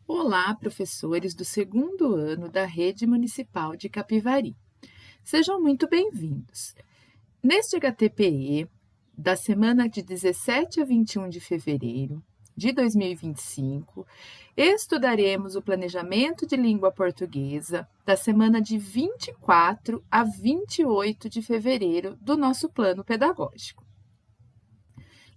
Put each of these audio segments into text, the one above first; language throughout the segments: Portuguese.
Olá, professores do segundo ano da Rede Municipal de Capivari. Sejam muito bem-vindos. Neste HTPE, da semana de 17 a 21 de fevereiro de 2025, estudaremos o planejamento de língua portuguesa da semana de 24 a 28 de fevereiro do nosso plano pedagógico.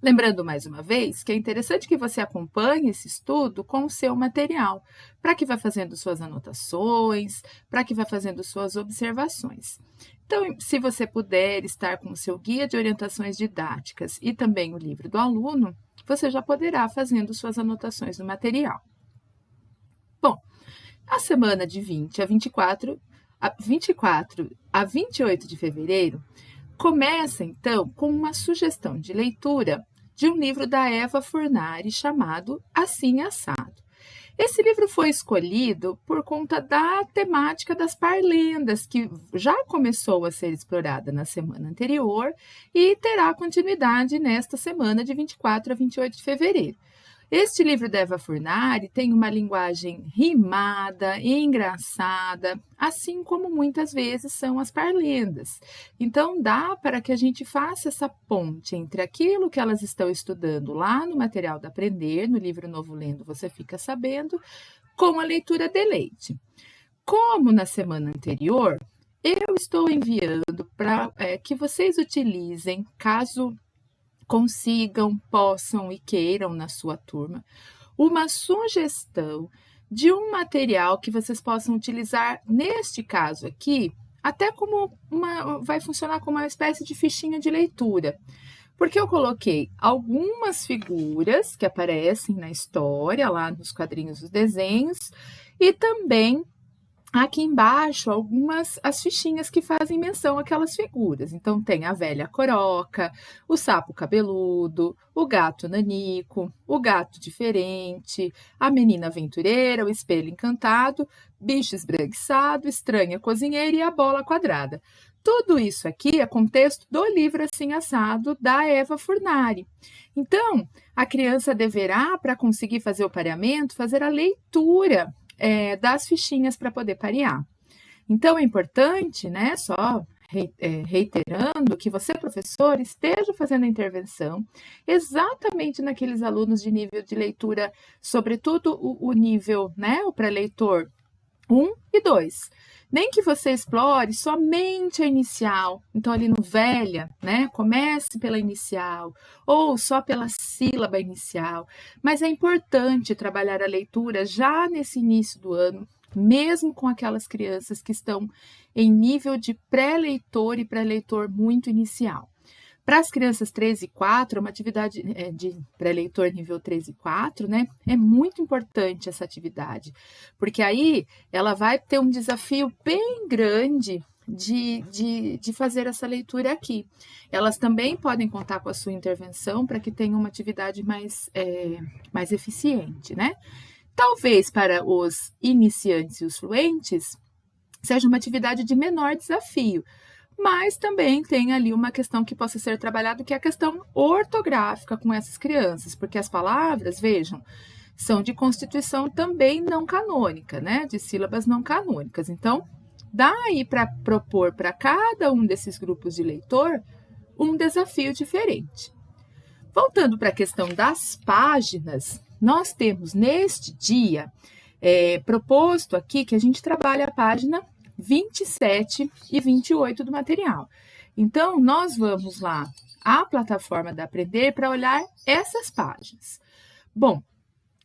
Lembrando mais uma vez que é interessante que você acompanhe esse estudo com o seu material, para que vá fazendo suas anotações, para que vá fazendo suas observações. Então, se você puder estar com o seu guia de orientações didáticas e também o livro do aluno, você já poderá fazendo suas anotações no material. Bom, a semana de 24 a 28 de fevereiro começa, então, com uma sugestão de leitura de um livro da Eva Furnari chamado Assim Assado. Esse livro foi escolhido por conta da temática das parlendas, que já começou a ser explorada na semana anterior e terá continuidade nesta semana de 24 a 28 de fevereiro. Este livro da Eva Furnari tem uma linguagem rimada, engraçada, assim como muitas vezes são as parlendas. Então, dá para que a gente faça essa ponte entre aquilo que elas estão estudando lá no material da Aprender, no livro Novo Lendo Você Fica Sabendo, com a leitura de leite. Como na semana anterior, eu estou enviando para que vocês utilizem, caso consigam, possam e queiram na sua turma, uma sugestão de um material que vocês possam utilizar, neste caso aqui, até como vai funcionar como uma espécie de fichinha de leitura, porque eu coloquei algumas figuras que aparecem na história, lá nos quadrinhos dos desenhos, e também aqui embaixo, as fichinhas que fazem menção àquelas figuras. Então, tem a velha coroca, o sapo cabeludo, o gato nanico, o gato diferente, a menina aventureira, o espelho encantado, bicho esbranquiçado, estranha cozinheira e a bola quadrada. Tudo isso aqui é contexto do livro Assim Assado, da Eva Furnari. Então, a criança deverá, para conseguir fazer o pareamento, fazer a leitura das fichinhas para poder parear. Então, é importante, né, só reiterando, que você, professor, esteja fazendo a intervenção exatamente naqueles alunos de nível de leitura, sobretudo o nível, né, o pré-leitor 1 e 2. Nem que você explore somente a inicial, então ali no velha, né, comece pela inicial, ou só pela sílaba inicial, mas é importante trabalhar a leitura já nesse início do ano, mesmo com aquelas crianças que estão em nível de pré-leitor e pré-leitor muito inicial. Para as crianças 3 e 4, uma atividade de pré-leitor nível 3 e 4, né? É muito importante essa atividade, porque aí ela vai ter um desafio bem grande de fazer essa leitura aqui. Elas também podem contar com a sua intervenção para que tenham uma atividade mais eficiente, né? Talvez para os iniciantes e os fluentes seja uma atividade de menor desafio, mas também tem ali uma questão que possa ser trabalhada, que é a questão ortográfica com essas crianças, porque as palavras, vejam, são de constituição também não canônica, né? De sílabas não canônicas. Então, dá aí para propor para cada um desses grupos de leitor um desafio diferente. Voltando para a questão das páginas, nós temos neste dia proposto aqui que a gente trabalhe a página 27 e 28 do material. Então, nós vamos lá à plataforma da Aprender para olhar essas páginas. Bom,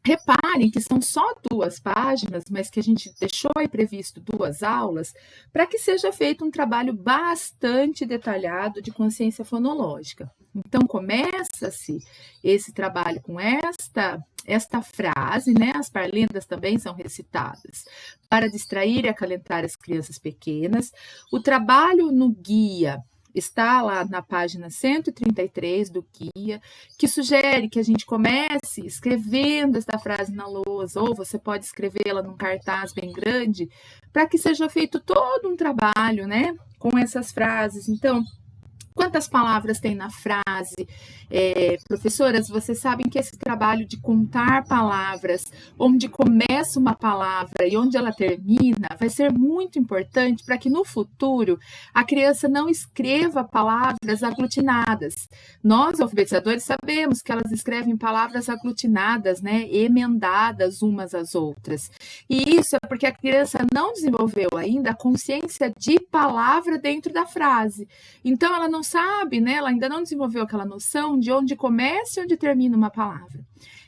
reparem que são só 2 páginas, mas que a gente deixou aí previsto 2 aulas, para que seja feito um trabalho bastante detalhado de consciência fonológica. Então, começa-se esse trabalho com esta frase, né? As parlendas também são recitadas para distrair e acalentar as crianças pequenas. O trabalho no guia está lá na página 133 do guia, que sugere que a gente comece escrevendo esta frase na lousa, ou você pode escrevê-la num cartaz bem grande, para que seja feito todo um trabalho, né, com essas frases. Então, quantas palavras tem na frase? Professoras, vocês sabem que esse trabalho de contar palavras, onde começa uma palavra e onde ela termina, vai ser muito importante para que no futuro a criança não escreva palavras aglutinadas. Nós, alfabetizadores, sabemos que elas escrevem palavras aglutinadas, né, emendadas umas às outras. E isso é porque a criança não desenvolveu ainda a consciência de palavra dentro da frase. Então, ela não sabe, né, ela ainda não desenvolveu aquela noção de onde começa e onde termina uma palavra.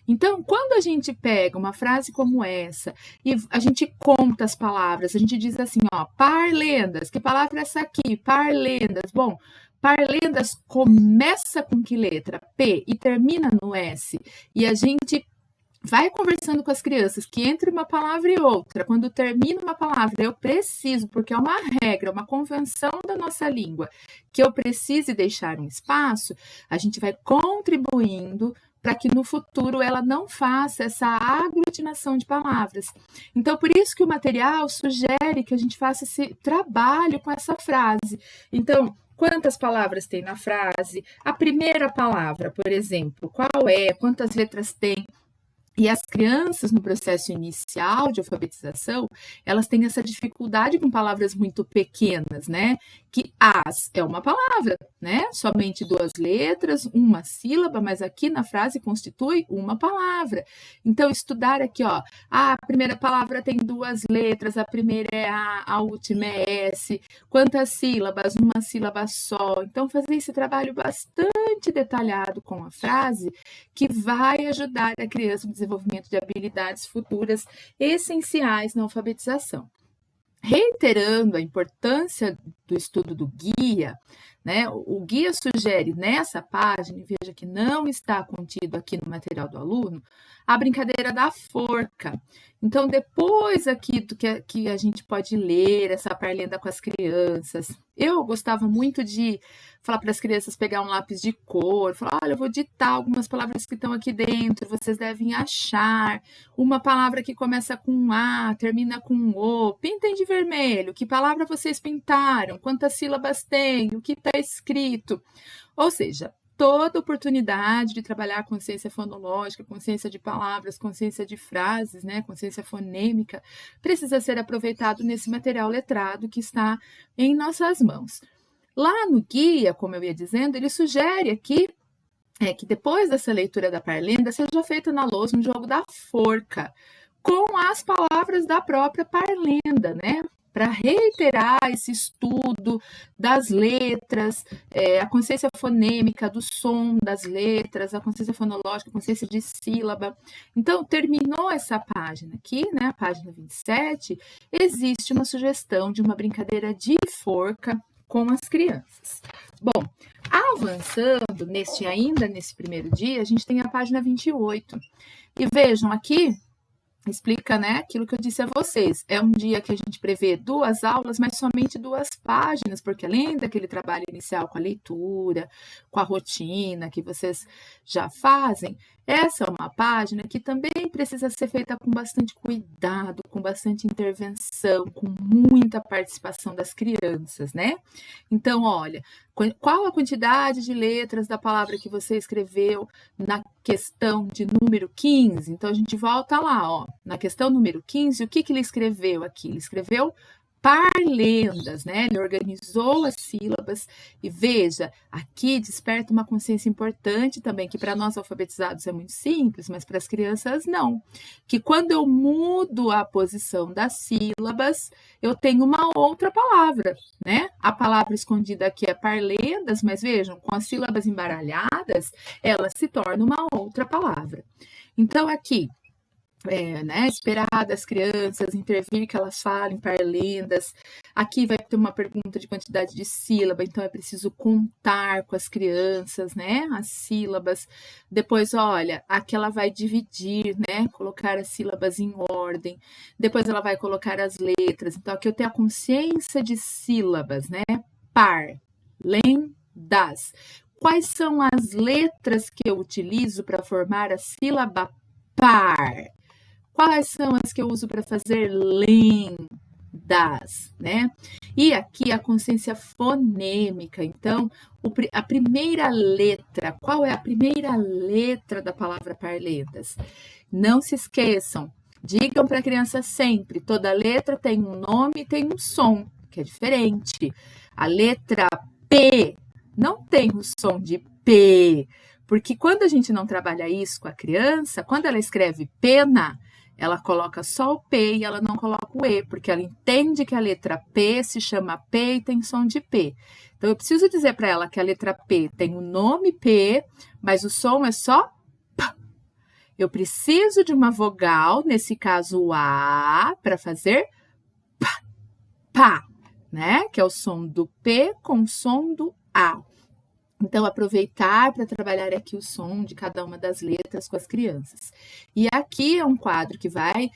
Então, quando a gente pega uma frase como essa e a gente conta as palavras, a gente diz assim, ó, parlendas, que palavra é essa aqui? Parlendas. Bom, parlendas começa com que letra? P e termina no S. E a gente vai conversando com as crianças que entre uma palavra e outra, quando termina uma palavra, eu preciso, porque é uma regra, uma convenção da nossa língua, que eu precise deixar um espaço, a gente vai contribuindo para que no futuro ela não faça essa aglutinação de palavras. Então, por isso que o material sugere que a gente faça esse trabalho com essa frase. Então, quantas palavras tem na frase? A primeira palavra, por exemplo, qual é? Quantas letras tem? E as crianças, no processo inicial de alfabetização, elas têm essa dificuldade com palavras muito pequenas, né? Que as é uma palavra, né? Somente 2 letras, uma sílaba, mas aqui na frase constitui uma palavra. Então, estudar aqui, ó, a primeira palavra tem 2 letras, a primeira é a última é S. Quantas sílabas? Uma sílaba só. Então, fazer esse trabalho bastante detalhado com a frase, que vai ajudar a criança no desenvolvimento de habilidades futuras essenciais na alfabetização. Reiterando a importância do estudo do guia, né? O guia sugere nessa página, e veja que não está contido aqui no material do aluno, a brincadeira da forca. Então, depois aqui do que a gente pode ler essa parlenda com as crianças, eu gostava muito de falar para as crianças pegar um lápis de cor, falar, olha, eu vou ditar algumas palavras que estão aqui dentro, vocês devem achar uma palavra que começa com um A, termina com um O, pintem de vermelho, que palavra vocês pintaram, quantas sílabas tem, o que está escrito. Ou seja, toda oportunidade de trabalhar a consciência fonológica, consciência de palavras, consciência de frases, né, consciência fonêmica, precisa ser aproveitado nesse material letrado que está em nossas mãos. Lá no guia, como eu ia dizendo, ele sugere aqui que depois dessa leitura da parlenda seja feita na lousa um jogo da forca, com as palavras da própria parlenda, né? Para reiterar esse estudo das letras, a consciência fonêmica do som das letras, a consciência fonológica, a consciência de sílaba. Então, terminou essa página aqui, né, a página 27, existe uma sugestão de uma brincadeira de forca com as crianças. Bom, avançando ainda nesse primeiro dia, a gente tem a página 28. E vejam aqui, explica, né, aquilo que eu disse a vocês. É um dia que a gente prevê 2 aulas, mas somente 2 páginas, porque além daquele trabalho inicial com a leitura, com a rotina que vocês já fazem, essa é uma página que também precisa ser feita com bastante cuidado, com bastante intervenção, com muita participação das crianças, né? Então, olha, qual a quantidade de letras da palavra que você escreveu na questão de número 15? Então, a gente volta lá, ó. Na questão número 15, o que ele escreveu aqui? Ele escreveu parlendas, né? Ele organizou as sílabas e veja, aqui desperta uma consciência importante também, que para nós alfabetizados é muito simples, mas para as crianças não. Que quando eu mudo a posição das sílabas, eu tenho uma outra palavra, né? A palavra escondida aqui é parlendas, mas vejam, com as sílabas embaralhadas, ela se torna uma outra palavra. Então, aqui, né, esperar das crianças, intervir que elas falem parlendas. Aqui vai ter uma pergunta de quantidade de sílaba, então é preciso contar com as crianças, né, as sílabas. Depois, olha, aqui ela vai dividir, né, colocar as sílabas em ordem. Depois ela vai colocar as letras. Então, aqui eu tenho a consciência de sílabas, né, parlendas. Quais são as letras que eu utilizo para formar a sílaba par? Quais são as que eu uso para fazer lendas? das, né? E aqui a consciência fonêmica, então, a primeira letra, qual é a primeira letra da palavra parlendas? Não se esqueçam, digam para a criança sempre, toda letra tem um nome e tem um som, que é diferente. A letra P não tem o som de P, porque quando a gente não trabalha isso com a criança, quando ela escreve pena, ela coloca só o P e ela não coloca o E, porque ela entende que a letra P se chama P e tem som de P. Então, eu preciso dizer para ela que a letra P tem o nome P, mas o som é só P. Eu preciso de uma vogal, nesse caso o A, para fazer pá, né? Que é o som do P com o som do A. Então, aproveitar para trabalhar aqui o som de cada uma das letras com as crianças. E aqui é um quadro que vai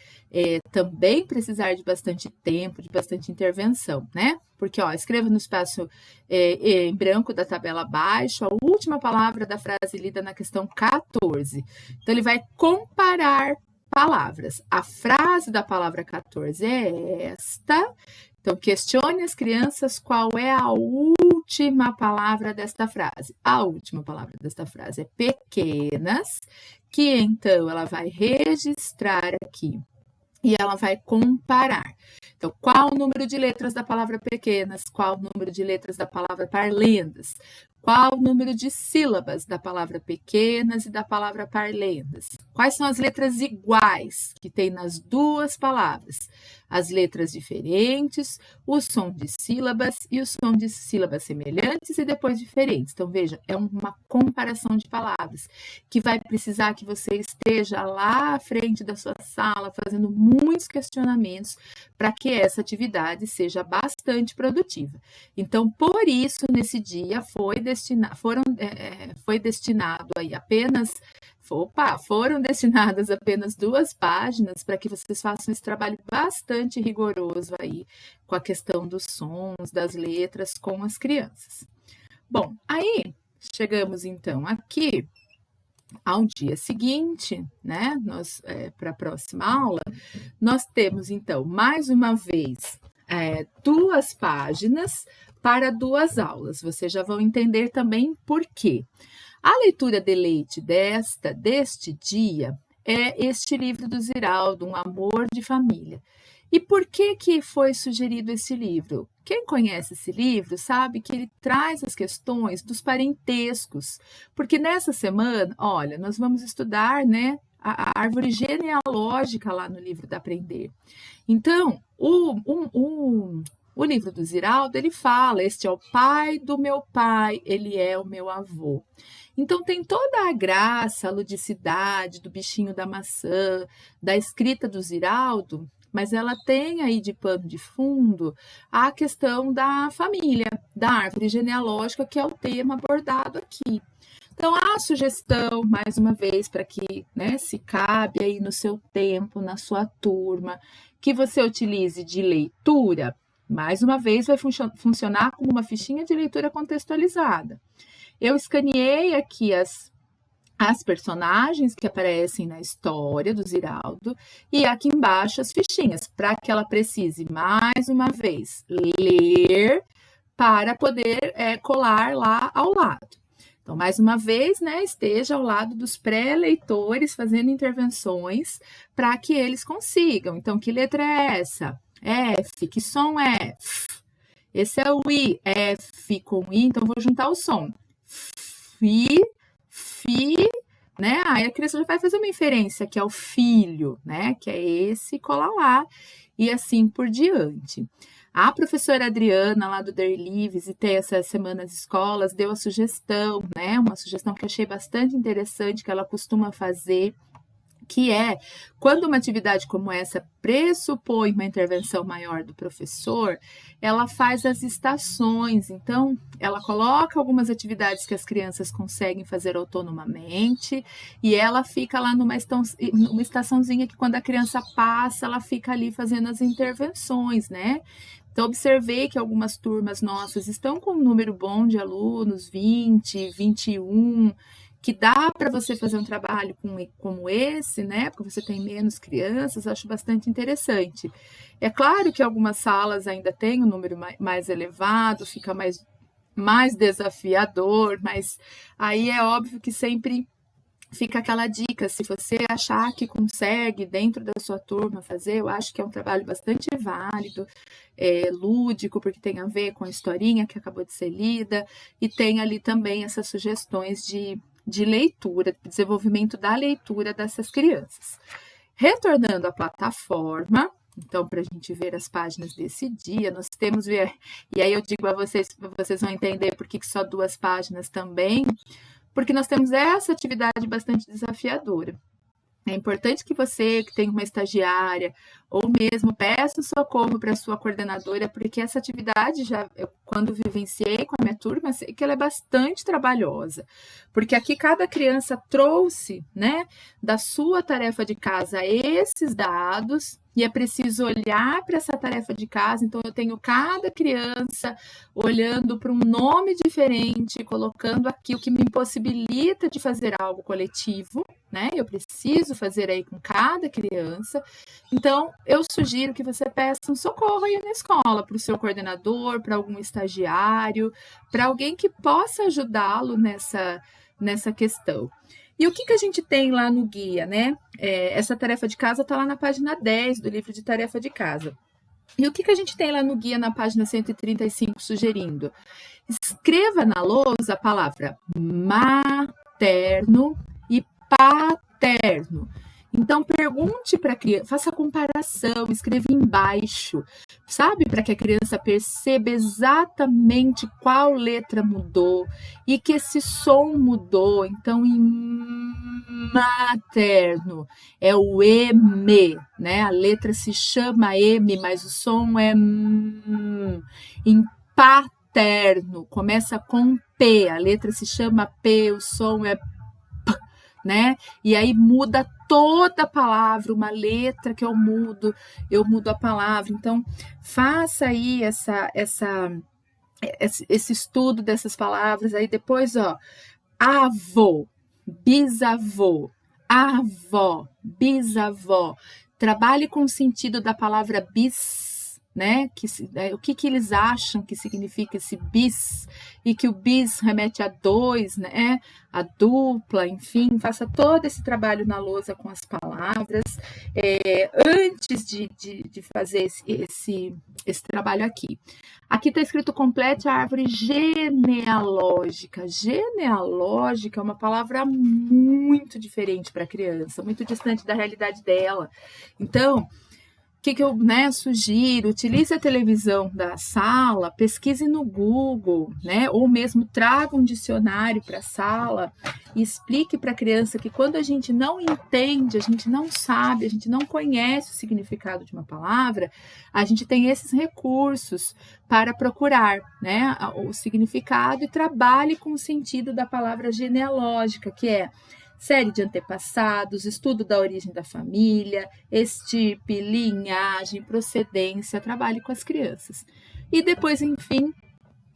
também precisar de bastante tempo, de bastante intervenção, né? Porque, ó, escreva no espaço em branco da tabela abaixo a última palavra da frase lida na questão 14. Então, ele vai comparar palavras. A frase da palavra 14 é esta. Então, questione as crianças qual é a última palavra desta frase. A última palavra desta frase é pequenas, que então ela vai registrar aqui e ela vai comparar. Então, qual o número de letras da palavra pequenas? Qual o número de letras da palavra parlendas? Qual o número de sílabas da palavra pequenas e da palavra parlendas? Quais são as letras iguais que tem nas duas palavras? As letras diferentes, o som de sílabas e o som de sílabas semelhantes e depois diferentes. Então, veja, é uma comparação de palavras que vai precisar que você esteja lá à frente da sua sala fazendo muitos questionamentos para que essa atividade seja bastante produtiva. Então, por isso, nesse dia foi destinado aí apenas foram destinadas apenas 2 páginas para que vocês façam esse trabalho bastante rigoroso aí com a questão dos sons, das letras com as crianças. Bom, aí chegamos então aqui ao dia seguinte, né? Para a próxima aula, nós temos então mais uma vez 2 páginas para 2 aulas. Vocês já vão entender também por quê. A leitura de leite deste dia é este livro do Ziraldo, Um Amor de Família. E por que foi sugerido esse livro? Quem conhece esse livro sabe que ele traz as questões dos parentescos, porque nessa semana, olha, nós vamos estudar, né, a árvore genealógica lá no livro da Aprender. Então, o livro do Ziraldo, ele fala, este é o pai do meu pai, ele é o meu avô. Então, tem toda a graça, a ludicidade do bichinho da maçã, da escrita do Ziraldo, mas ela tem aí de pano de fundo a questão da família, da árvore genealógica, que é o tema abordado aqui. Então, a sugestão, mais uma vez, para que, né, se cabe aí no seu tempo, na sua turma, que você utilize de leitura, mais uma vez vai funcionar como uma fichinha de leitura contextualizada. Eu escaneei aqui as personagens que aparecem na história do Ziraldo e aqui embaixo as fichinhas, para que ela precise, mais uma vez, ler para poder colar lá ao lado. Então, mais uma vez, né, esteja ao lado dos pré-leitores fazendo intervenções para que eles consigam. Então, que letra é essa? F. Que som é? F. Esse é o I. F com I, então vou juntar o som. Fi, né? Aí a criança já vai fazer uma inferência, que é o filho, né? Que é esse, cola lá, e assim por diante. A professora Adriana, lá do Derli, visitei essa semana as escolas, deu a sugestão, né? Uma sugestão que achei bastante interessante, que ela costuma fazer, que é, quando uma atividade como essa pressupõe uma intervenção maior do professor, ela faz as estações. Então, ela coloca algumas atividades que as crianças conseguem fazer autonomamente e ela fica lá numa estaçãozinha que quando a criança passa, ela fica ali fazendo as intervenções, né? Então, observei que algumas turmas nossas estão com um número bom de alunos, 20, 21, que dá para você fazer um trabalho como esse, né? Porque você tem menos crianças, acho bastante interessante. É claro que algumas salas ainda têm um número mais elevado, fica mais desafiador, mas aí é óbvio que sempre fica aquela dica, se você achar que consegue dentro da sua turma fazer, eu acho que é um trabalho bastante válido, lúdico, porque tem a ver com a historinha que acabou de ser lida, e tem ali também essas sugestões de leitura, de desenvolvimento da leitura dessas crianças. Retornando à plataforma, então, para a gente ver as páginas desse dia, nós temos, e aí eu digo a vocês vão entender por que só 2 páginas também, porque nós temos essa atividade bastante desafiadora. É importante que você, que tem uma estagiária, ou mesmo peça socorro para a sua coordenadora, porque essa atividade, quando vivenciei com a minha turma, sei que ela é bastante trabalhosa. Porque aqui cada criança trouxe, né, da sua tarefa de casa esses dados, e é preciso olhar para essa tarefa de casa, então eu tenho cada criança olhando para um nome diferente, colocando aqui o que me impossibilita de fazer algo coletivo, né? Eu preciso fazer aí com cada criança. Então, eu sugiro que você peça um socorro aí na escola, para o seu coordenador, para algum estagiário, para alguém que possa ajudá-lo nessa questão. E o que a gente tem lá no guia, né? Essa tarefa de casa está lá na página 10 do livro de tarefa de casa. E o que a gente tem lá no guia na página 135 sugerindo? Escreva na lousa a palavra materno e paterno. Então, pergunte para a criança, faça a comparação, escreva embaixo, sabe? Para que a criança perceba exatamente qual letra mudou e que esse som mudou. Então, em materno é o M, né? A letra se chama M, mas o som é M. Em paterno, começa com P, a letra se chama P, o som é P, né? E aí muda toda a palavra, uma letra que eu mudo a palavra. Então, faça aí esse estudo dessas palavras. Aí depois, avô, bisavô, avó, bisavó. Trabalhe com o sentido da palavra bis, né? O que eles acham que significa esse bis, e que o bis remete a 2, né? A dupla, enfim, faça todo esse trabalho na lousa com as palavras, antes de fazer esse trabalho aqui. Aqui está escrito complete a árvore genealógica. Genealógica é uma palavra muito diferente para a criança, muito distante da realidade dela. Então, o que eu sugiro? Utilize a televisão da sala, pesquise no Google, né? Ou mesmo traga um dicionário para a sala e explique para a criança que quando a gente não entende, a gente não sabe, a gente não conhece o significado de uma palavra, a gente tem esses recursos para procurar, né, o significado e trabalhe com o sentido da palavra genealógica, que é série de antepassados, estudo da origem da família, estirpe, linhagem, procedência, trabalhe com as crianças. E depois, enfim,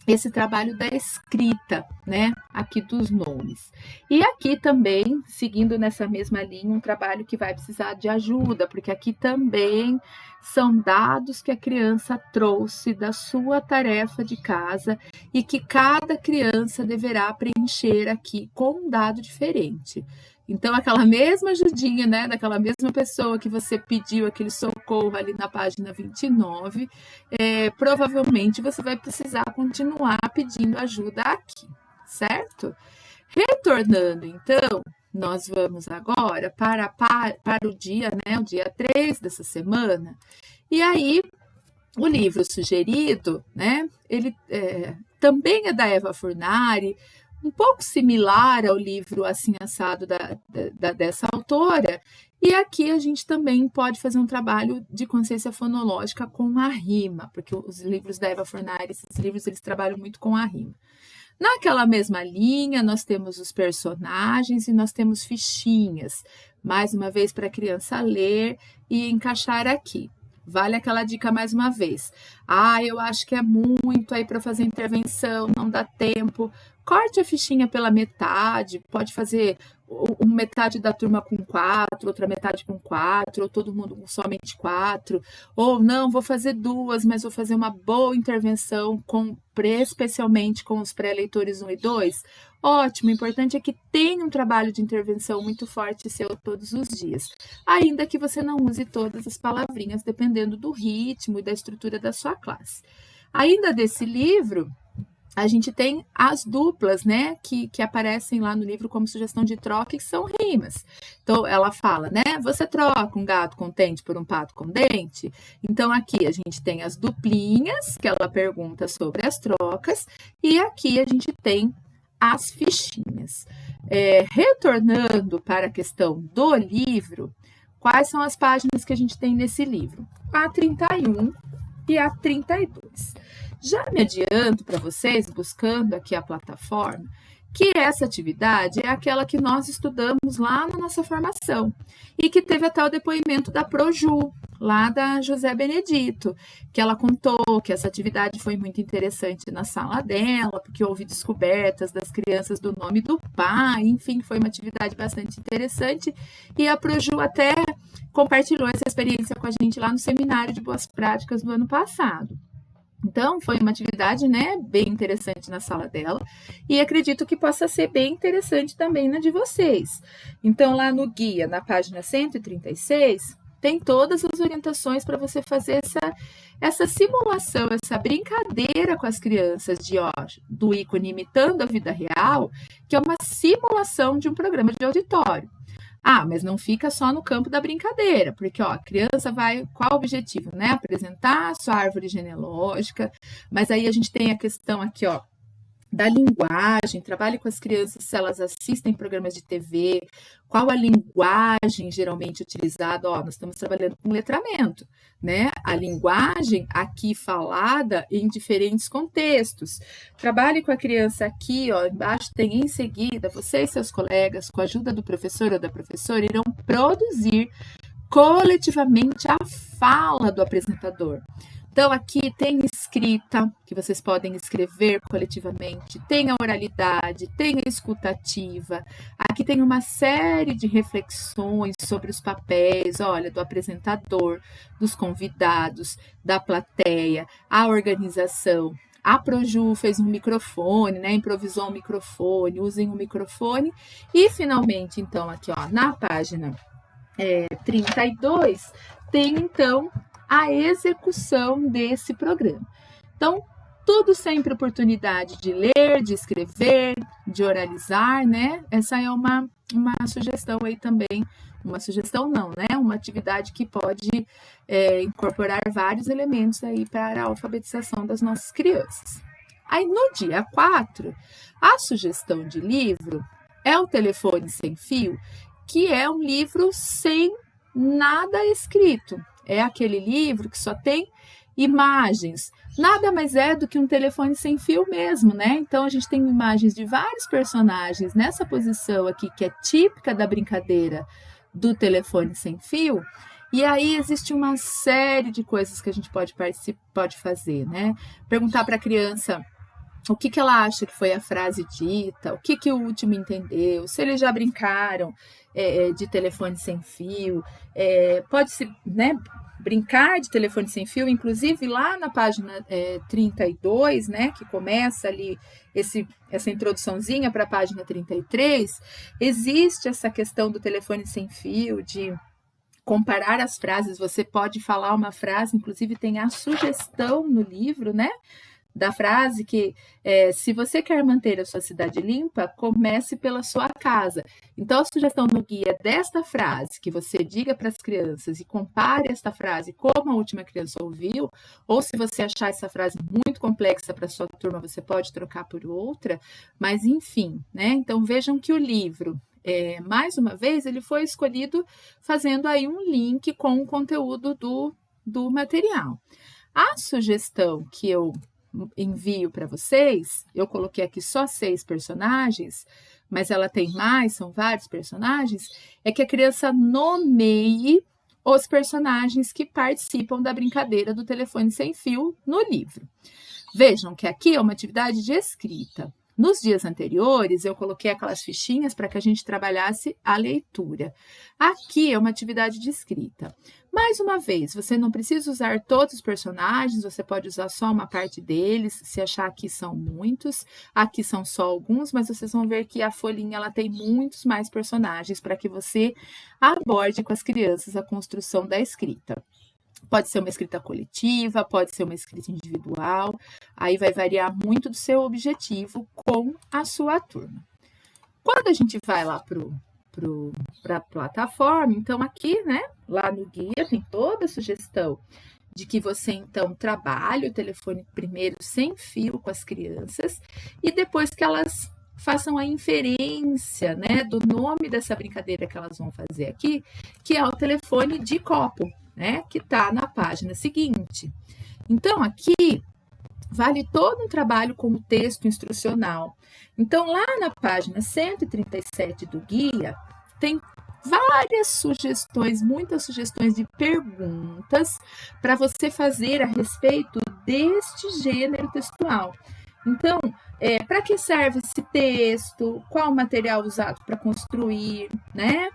esse trabalho da escrita, né, aqui dos nomes. E aqui também, seguindo nessa mesma linha, um trabalho que vai precisar de ajuda, porque aqui também são dados que a criança trouxe da sua tarefa de casa e que cada criança deverá preencher aqui com um dado diferente. Então, aquela mesma ajudinha, né, daquela mesma pessoa que você pediu aquele socorro ali na página 29, provavelmente você vai precisar continuar pedindo ajuda aqui, certo? Retornando, então, nós vamos agora para o dia, né, o dia 3 dessa semana, e aí o livro sugerido, né, ele também é da Eva Furnari, um pouco similar ao livro Assim Assado dessa autora, e aqui a gente também pode fazer um trabalho de consciência fonológica com a rima, porque os livros da Eva Furnari, esses livros, eles trabalham muito com a rima. Naquela mesma linha, nós temos os personagens e nós temos fichinhas, mais uma vez para a criança ler e encaixar aqui. Vale aquela dica mais uma vez. Eu acho que é muito aí para fazer intervenção, não dá tempo. corte a fichinha pela metade, pode fazer metade da turma com 4, outra metade com 4, ou todo mundo com somente 4, ou não, vou fazer 2, mas vou fazer uma boa intervenção especialmente com os pré-leitores 1 e 2. Ótimo, o importante é que tenha um trabalho de intervenção muito forte seu todos os dias, ainda que você não use todas as palavrinhas, dependendo do ritmo e da estrutura da sua classe. Ainda desse livro, a gente tem as duplas, né, que aparecem lá no livro como sugestão de troca, que são rimas. Então, ela fala, né, você troca um gato contente por um pato com dente? Então, aqui a gente tem as duplinhas, que ela pergunta sobre as trocas, e aqui a gente tem as fichinhas. Retornando para a questão do livro, quais são as páginas que a gente tem nesse livro? A 31 e a 32. Já me adianto para vocês, buscando aqui a plataforma, que essa atividade é aquela que nós estudamos lá na nossa formação e que teve até o depoimento da Proju, lá da José Benedito, que ela contou que essa atividade foi muito interessante na sala dela, porque houve descobertas das crianças do nome do pai, enfim, foi uma atividade bastante interessante, e a Proju até compartilhou essa experiência com a gente lá no seminário de boas práticas do ano passado. Então, foi uma atividade, né, bem interessante na sala dela, e acredito que possa ser bem interessante também na de vocês. Então, lá no guia, na página 136, tem todas as orientações para você fazer essa simulação, essa brincadeira com as crianças do ícone imitando a vida real, que é uma simulação de um programa de auditório. Mas não fica só no campo da brincadeira, porque a criança vai, qual o objetivo, né? Apresentar a sua árvore genealógica, mas aí a gente tem a questão aqui, da linguagem, trabalhe com as crianças se elas assistem programas de TV, qual a linguagem geralmente utilizada, nós estamos trabalhando com letramento, né? A linguagem aqui falada em diferentes contextos. Trabalhe com a criança aqui, embaixo tem em seguida, você e seus colegas, com a ajuda do professor ou da professora, irão produzir coletivamente a fala do apresentador. Então, aqui tem escrita, que vocês podem escrever coletivamente, tem a oralidade, tem a escutativa, aqui tem uma série de reflexões sobre os papéis, do apresentador, dos convidados, da plateia, a organização. A Proju fez um microfone, né? Improvisou um microfone, usem um microfone. E, finalmente, então, aqui na página 32, tem, então, a execução desse programa. Então, tudo sempre oportunidade de ler, de escrever, de oralizar, né? Essa é uma sugestão aí também, uma sugestão não, né? Uma atividade que pode incorporar vários elementos aí para a alfabetização das nossas crianças. Aí, no dia 4, a sugestão de livro é o Telefone Sem Fio, que é um livro sem nada escrito. É aquele livro que só tem imagens. Nada mais é do que um telefone sem fio mesmo, né? Então, a gente tem imagens de vários personagens nessa posição aqui, que é típica da brincadeira do telefone sem fio. E aí, existe uma série de coisas que a gente pode fazer, né? Perguntar para a criança o que ela acha que foi a frase dita, o que o último entendeu, se eles já brincaram de telefone sem fio, pode-se, né, brincar de telefone sem fio, inclusive lá na página 32, né, que começa ali essa introduçãozinha para a página 33, existe essa questão do telefone sem fio, de comparar as frases, você pode falar uma frase, inclusive tem a sugestão no livro, né, da frase que se você quer manter a sua cidade limpa, comece pela sua casa. Então, a sugestão no guia desta frase, que você diga para as crianças e compare esta frase como a última criança ouviu, ou se você achar essa frase muito complexa para a sua turma, você pode trocar por outra, mas enfim, né? Então, vejam que o livro, mais uma vez, ele foi escolhido fazendo aí um link com o conteúdo do material. A sugestão que eu envio para vocês, eu coloquei aqui só 6 personagens, mas ela tem mais, são vários personagens, é que a criança nomeie os personagens que participam da brincadeira do telefone sem fio no livro. Vejam que aqui é uma atividade de escrita. Nos dias anteriores, eu coloquei aquelas fichinhas para que a gente trabalhasse a leitura. Aqui é uma atividade de escrita. Mais uma vez, você não precisa usar todos os personagens, você pode usar só uma parte deles, se achar que são muitos. Aqui são só alguns, mas vocês vão ver que a folhinha ela tem muitos mais personagens para que você aborde com as crianças a construção da escrita. Pode ser uma escrita coletiva, pode ser uma escrita individual, aí vai variar muito do seu objetivo com a sua turma. Quando a gente vai lá para a plataforma, então aqui, né, lá no guia tem toda a sugestão de que você, então, trabalhe o telefone primeiro sem fio com as crianças e depois que elas façam a inferência, né, do nome dessa brincadeira que elas vão fazer aqui, que é o telefone de copo, né, que está na página seguinte. Então, aqui vale todo um trabalho com o texto instrucional. Então, lá na página 137 do guia, tem várias sugestões, muitas sugestões de perguntas para você fazer a respeito deste gênero textual. Então, para que serve esse texto? Qual o material usado para construir, né?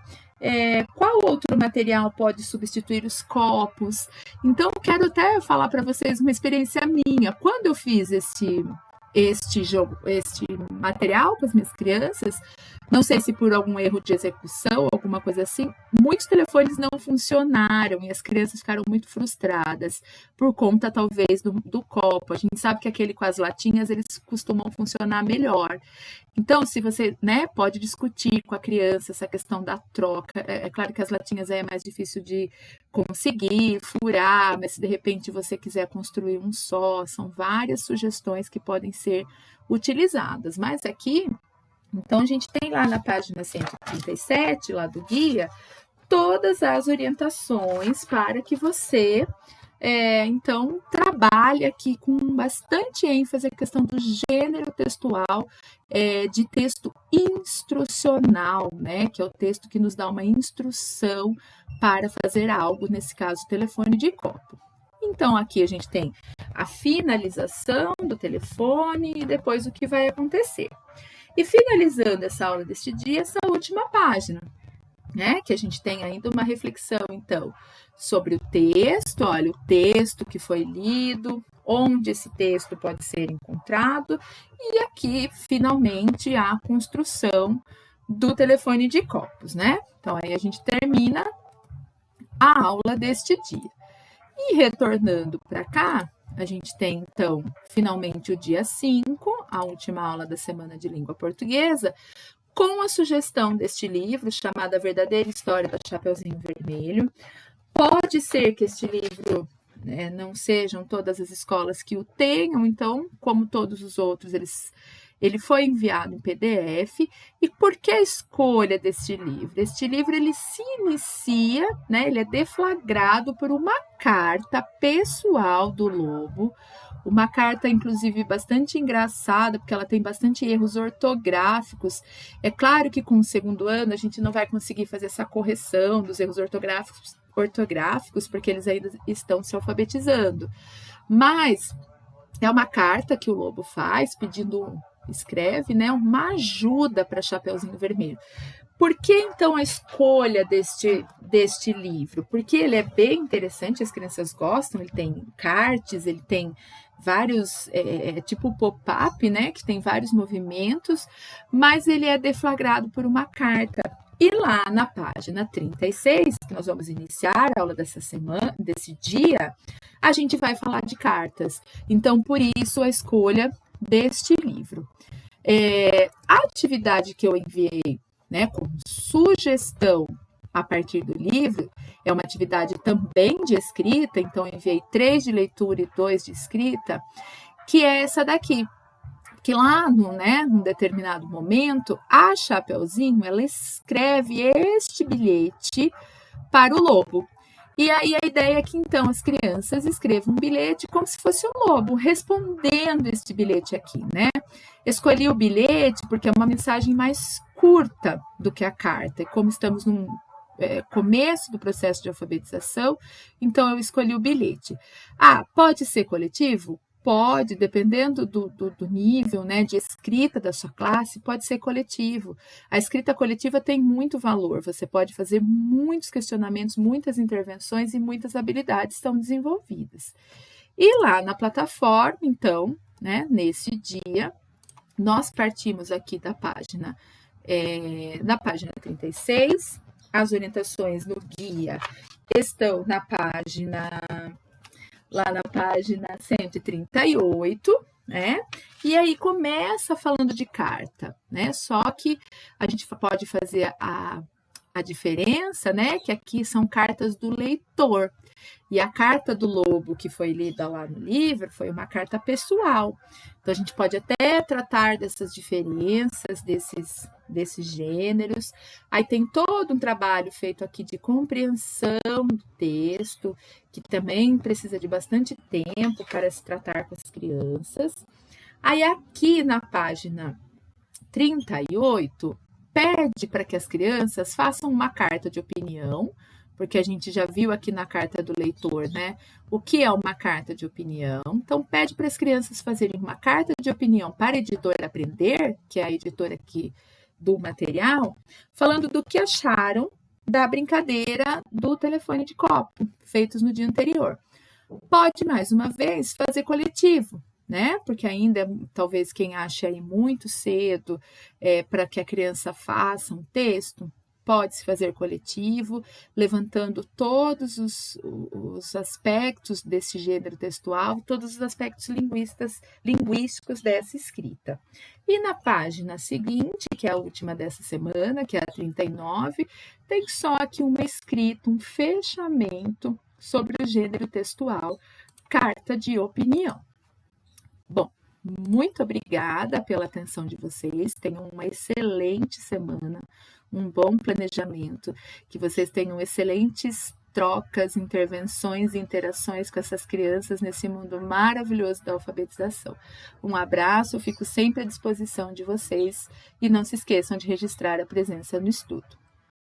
Qual outro material pode substituir os copos? Então, quero até falar para vocês uma experiência minha. Quando eu fiz este material com as minhas crianças, não sei se por algum erro de execução, alguma coisa assim, muitos telefones não funcionaram e as crianças ficaram muito frustradas por conta, talvez, do copo. A gente sabe que aquele com as latinhas, eles costumam funcionar melhor. Então, se você, né, pode discutir com a criança essa questão da troca. É claro que as latinhas aí é mais difícil de conseguir, furar, mas se de repente você quiser construir um só, são várias sugestões que podem ser utilizadas. Mas aqui, então, a gente tem lá na página 137, lá do guia, todas as orientações para que você, então, trabalhe aqui com bastante ênfase a questão do gênero textual, de texto instrucional, né? Que é o texto que nos dá uma instrução para fazer algo, nesse caso, telefone de copo. Então, aqui a gente tem a finalização do telefone e depois o que vai acontecer. E finalizando essa aula deste dia, essa última página, né? Que a gente tem ainda uma reflexão, então, sobre o texto, olha, o texto que foi lido, onde esse texto pode ser encontrado, e aqui, finalmente, a construção do telefone de copos, né? Então, aí a gente termina a aula deste dia. E retornando para cá, a gente tem, então, finalmente o dia 5, a última aula da semana de língua portuguesa, com a sugestão deste livro, chamado A Verdadeira História do Chapeuzinho Vermelho. Pode ser que este livro, né, não sejam todas as escolas que o tenham, então, como todos os outros, ele foi enviado em PDF. E por que a escolha deste livro? Este livro ele se inicia, né, ele é deflagrado por uma carta pessoal do Lobo, uma carta, inclusive, bastante engraçada, porque ela tem bastante erros ortográficos. É claro que com o segundo ano a gente não vai conseguir fazer essa correção dos erros ortográficos, porque eles ainda estão se alfabetizando. Mas é uma carta que o Lobo escreve, né, uma ajuda para Chapeuzinho Vermelho. Por que, então, a escolha deste livro? Porque ele é bem interessante, as crianças gostam, ele tem cards, ele tem vários, tipo pop-up, né, que tem vários movimentos, mas ele é deflagrado por uma carta. E lá na página 36, que nós vamos iniciar a aula dessa semana, desse dia, a gente vai falar de cartas. Então, por isso, a escolha deste livro. A atividade que eu enviei, né, como sugestão a partir do livro, é uma atividade também de escrita, então eu enviei 3 de leitura e 2 de escrita, que é essa daqui. Que lá, num determinado momento, a Chapeuzinho, ela escreve este bilhete para o lobo. E aí a ideia é que, então, as crianças escrevam um bilhete como se fosse um lobo, respondendo este bilhete aqui, né? Escolhi o bilhete porque é uma mensagem mais curta do que a carta. E como estamos no começo do processo de alfabetização, então eu escolhi o bilhete. Pode ser coletivo? pode, dependendo do nível, né, de escrita da sua classe, pode ser coletivo. A escrita coletiva tem muito valor, você pode fazer muitos questionamentos, muitas intervenções e muitas habilidades estão desenvolvidas. E lá na plataforma, então, né, nesse dia, nós partimos aqui da página 36, as orientações no guia estão lá na página 138, né? E aí começa falando de carta, né? Só que a gente pode fazer a diferença, né? Que aqui são cartas do leitor. E a carta do lobo que foi lida lá no livro foi uma carta pessoal. Então, a gente pode até tratar dessas diferenças, desses gêneros. Aí tem todo um trabalho feito aqui de compreensão do texto, que também precisa de bastante tempo para se tratar com as crianças. Aí aqui na página 38, pede para que as crianças façam uma carta de opinião, porque a gente já viu aqui na carta do leitor, né? O que é uma carta de opinião? Então, pede para as crianças fazerem uma carta de opinião para a editora Aprender, que é a editora aqui do material, falando do que acharam da brincadeira do telefone de copo, feitos no dia anterior. Pode, mais uma vez, fazer coletivo, né? Porque ainda, talvez, quem acha aí muito cedo para que a criança faça um texto, pode-se fazer coletivo, levantando todos os aspectos desse gênero textual, todos os aspectos linguísticos dessa escrita. E na página seguinte, que é a última dessa semana, que é a 39, tem só aqui uma escrita, um fechamento sobre o gênero textual, carta de opinião. Bom, muito obrigada pela atenção de vocês, tenham uma excelente semana, um bom planejamento, que vocês tenham excelentes trocas, intervenções e interações com essas crianças nesse mundo maravilhoso da alfabetização. Um abraço, eu fico sempre à disposição de vocês e não se esqueçam de registrar a presença no estudo.